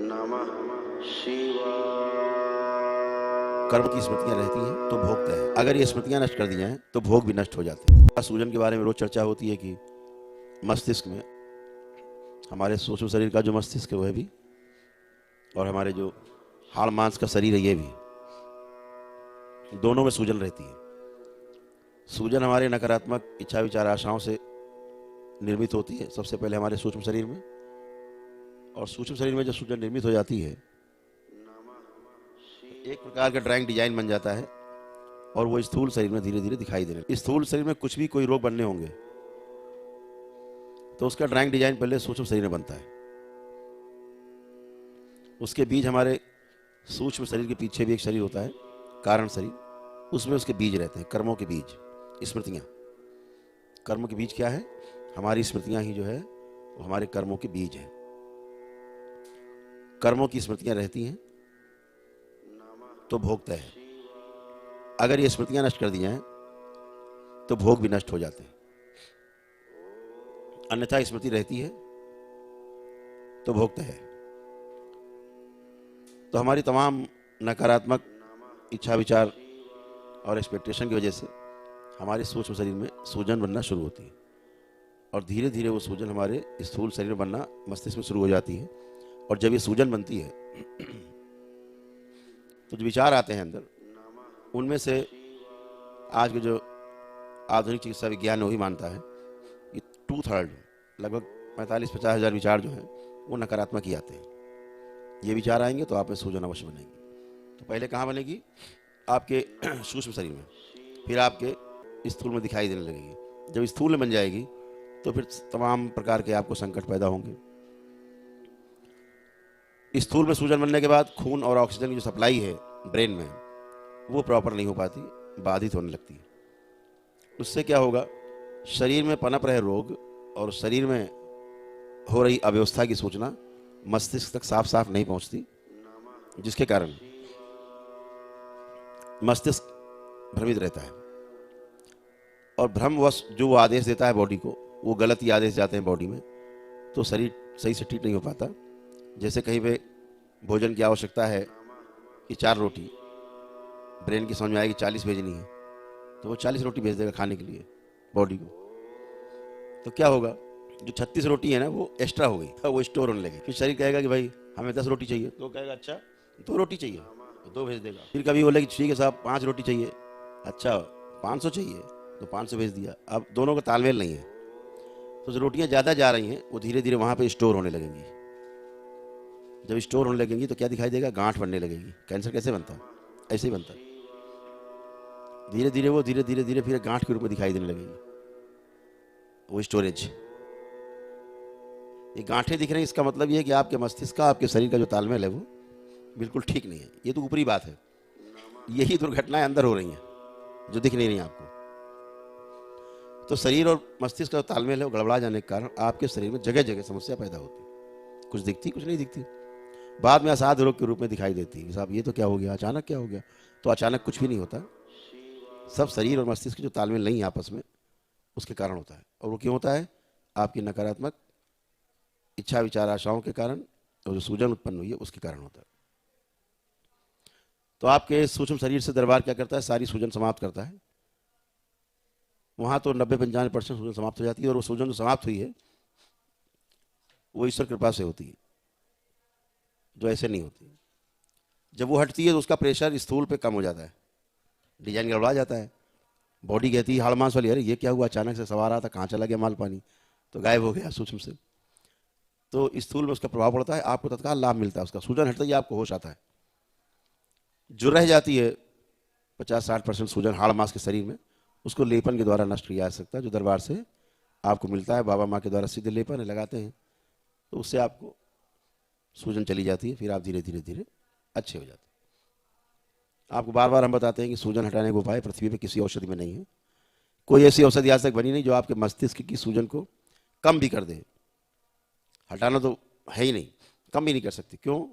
नमः शिवाय। कर्म की स्मृतियां रहती हैं तो भोग तय है। अगर ये स्मृतियां नष्ट कर दी जाएं तो भोग भी नष्ट हो जाते हैं। सूजन के बारे में रोज चर्चा होती है कि मस्तिष्क में, हमारे सूक्ष्म शरीर का जो मस्तिष्क है वह भी, और हमारे जो हाड़ मांस का शरीर है ये भी, दोनों में सूजन रहती है। सूजन हमारे नकारात्मक इच्छा विचार आशाओं से निर्मित होती है, सबसे पहले हमारे सूक्ष्म शरीर में। और सूक्ष्म शरीर में जब सूजन निर्मित हो जाती है, एक प्रकार का ड्राइंग डिजाइन बन जाता है और वो स्थूल शरीर में धीरे धीरे दिखाई देने। स्थूल शरीर में कुछ भी कोई रोग बनने होंगे तो उसका ड्राइंग डिजाइन पहले सूक्ष्म शरीर में बनता है। उसके बीज हमारे सूक्ष्म शरीर के पीछे भी एक शरीर होता है, कारण शरीर, उसमें उसके बीज रहते हैं, कर्मों के बीज, स्मृतियां। कर्म के बीज क्या है? हमारी स्मृतियां ही जो है वो हमारे कर्मों के बीज है। कर्मों की स्मृतियां रहती हैं तो भोग तय है। अगर ये स्मृतियां नष्ट कर दी जाएं तो भोग भी नष्ट हो जाते हैं। अन्यथा स्मृति रहती है तो भोग तय है। तो हमारी तमाम नकारात्मक इच्छा विचार और एक्सपेक्टेशन की वजह से हमारे सूक्ष्म शरीर में सूजन बनना शुरू होती है, और धीरे धीरे वो सूजन हमारे स्थूल शरीर में बनना मस्तिष्क में शुरू हो जाती है। और जब ये सूजन बनती है तो जो विचार आते हैं अंदर, उनमें से आज के जो आधुनिक चिकित्सा विज्ञान वही मानता है कि 2/3, लगभग 45-50 हज़ार विचार जो हैं वो नकारात्मक ही आते हैं। ये विचार आएंगे तो आप में सूजन अवश्य बनेगी। तो पहले कहाँ बनेगी? आपके सूक्ष्म शरीर में, फिर आपके स्थूल में दिखाई देने लगेगी। जब स्थूल में बन जाएगी तो फिर तमाम प्रकार के आपको संकट पैदा होंगे। स्थूल में सूजन बनने के बाद खून और ऑक्सीजन की जो सप्लाई है ब्रेन में, वो प्रॉपर नहीं हो पाती, बाधित होने लगती है। उससे क्या होगा? शरीर में पनप रहे रोग और शरीर में हो रही अव्यवस्था की सूचना मस्तिष्क तक साफ साफ नहीं पहुंचती, जिसके कारण मस्तिष्क भ्रमित रहता है। और भ्रमवश जो वो आदेश देता है बॉडी को, वो गलत ही आदेश जाते हैं बॉडी में, तो शरीर सही से ठीक नहीं हो पाता। जैसे कहीं पे भोजन की आवश्यकता है कि 4 रोटी, ब्रेन की समझ में आएगी 40 भेजनी है, तो वो 40 रोटी भेज देगा खाने के लिए बॉडी को। तो क्या होगा? जो 36 रोटी है ना वो एक्स्ट्रा हो गई, वो स्टोर होने लगी। फिर शरीर कहेगा कि भाई हमें 10 रोटी चाहिए, तो कहेगा अच्छा 2 रोटी चाहिए, तो 2 भेज देगा। फिर कभी बोलेगी ठीक है साहब 5 रोटी चाहिए, अच्छा 500 चाहिए, तो 500 भेज दिया। अब दोनों का तालमेल नहीं है, तो जो रोटियां ज़्यादा जा रही हैं वो धीरे धीरे वहाँ पे स्टोर होने लगेंगी। जब स्टोर होने लगेंगी तो क्या दिखाई देगा? गांठ बनने लगेगी। कैंसर कैसे बनता है? ऐसे ही बनता है। धीरे धीरे वो धीरे धीरे धीरे फिर गांठ के रूप में दिखाई देने लगेगी, वो स्टोरेज। ये गांठें दिख रही हैं, इसका मतलब ये है कि आपके मस्तिष्क का, आपके शरीर का जो तालमेल है वो बिल्कुल ठीक नहीं है। ये तो ऊपरी बात है, यही दुर्घटनाएं अंदर हो रही हैं जो दिख नहीं रही आपको। तो शरीर और मस्तिष्क का तालमेल है वो गड़बड़ा जाने के कारण आपके शरीर में जगह जगह समस्या पैदा होती है। कुछ दिखती, कुछ नहीं दिखती, बाद में असाध्य रोग के रूप में दिखाई देती है। साहब ये तो क्या हो गया, अचानक क्या हो गया? तो अचानक कुछ भी नहीं होता, सब शरीर और मस्तिष्क जो तालमेल नहीं है आपस में, उसके कारण होता है। और वो क्यों होता है? आपकी नकारात्मक इच्छा विचार आशाओं के कारण, और जो सूजन उत्पन्न हुई है उसके कारण होता है। तो आपके सूक्ष्म शरीर से दरबार क्या करता है? सारी सूजन समाप्त करता है। वहां तो 90-95% सूजन समाप्त हो जाती है, और वो सूजन जो समाप्त हुई है वो ईश्वर कृपा से होती है, जो ऐसे नहीं होती। जब वो हटती है तो उसका प्रेशर स्थूल पे कम हो जाता है, डिजाइन गड़बड़ा जाता है। बॉडी कहती है हाड़ मांस वाली, अरे ये क्या हुआ, अचानक से सवार रहा था, कहाँ चला गया माल पानी, तो गायब हो गया सूक्ष्म से। तो स्थूल में उसका प्रभाव पड़ता है, आपको तत्काल लाभ मिलता है उसका। सूजन हटता ही आपको होश आता है। जो रह जाती है 50-60% सूजन हाड़ मांस के शरीर में, उसको लेपन के द्वारा नष्ट किया जा सकता है, जो दरबार से आपको मिलता है। बाबा माँ के द्वारा सीधे लेपन लगाते हैं, तो उससे आपको सूजन चली जाती है, फिर आप धीरे धीरे धीरे अच्छे हो जाते हैं। आपको बार बार हम बताते हैं कि सूजन हटाने का उपाय पृथ्वी पे किसी औषधि में नहीं है। कोई ऐसी औषधि आज तक बनी नहीं जो आपके मस्तिष्क की सूजन को कम भी कर दे। हटाना तो है ही नहीं, कम भी नहीं कर सकती। क्यों?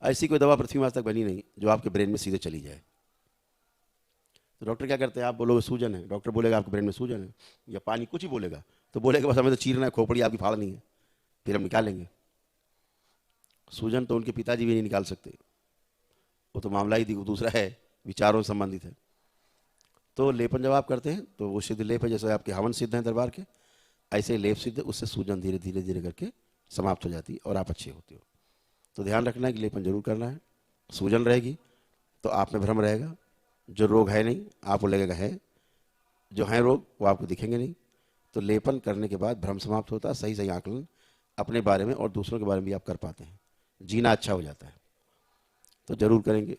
ऐसी कोई दवा पृथ्वी में आज तक बनी नहीं जो आपके ब्रेन में सीधे चली जाए। तो डॉक्टर क्या करते हैं? आप बोलोगे सूजन है, डॉक्टर बोलेगा आपके ब्रेन में सूजन है, या पानी कुछ ही बोलेगा, तो बोलेगा बस हमें तो चीरना है, खोपड़ी आपकी फाड़नी है, फिर हम निकालेंगे। सूजन तो उनके पिताजी भी नहीं निकाल सकते, वो तो मामला ही दूसरा है, विचारों से संबंधित है। तो लेपन जब आप करते हैं तो वो सिद्ध लेप है, जैसे आपके हवन सिद्ध हैं दरबार के, ऐसे ही लेप सिद्ध, उससे सूजन धीरे धीरे धीरे करके समाप्त हो जाती है और आप अच्छे होते हो। तो ध्यान रखना है कि लेपन जरूर करना है। सूजन रहेगी तो आप में भ्रम रहेगा, जो रोग है नहीं आपको लगेगा है, जो है रोग वो आपको दिखेंगे नहीं। तो लेपन करने के बाद भ्रम समाप्त होता है, सही सही आकलन अपने बारे में और दूसरों के बारे में भी आप कर पाते हैं, जीना अच्छा हो जाता है। तो जरूर करेंगे।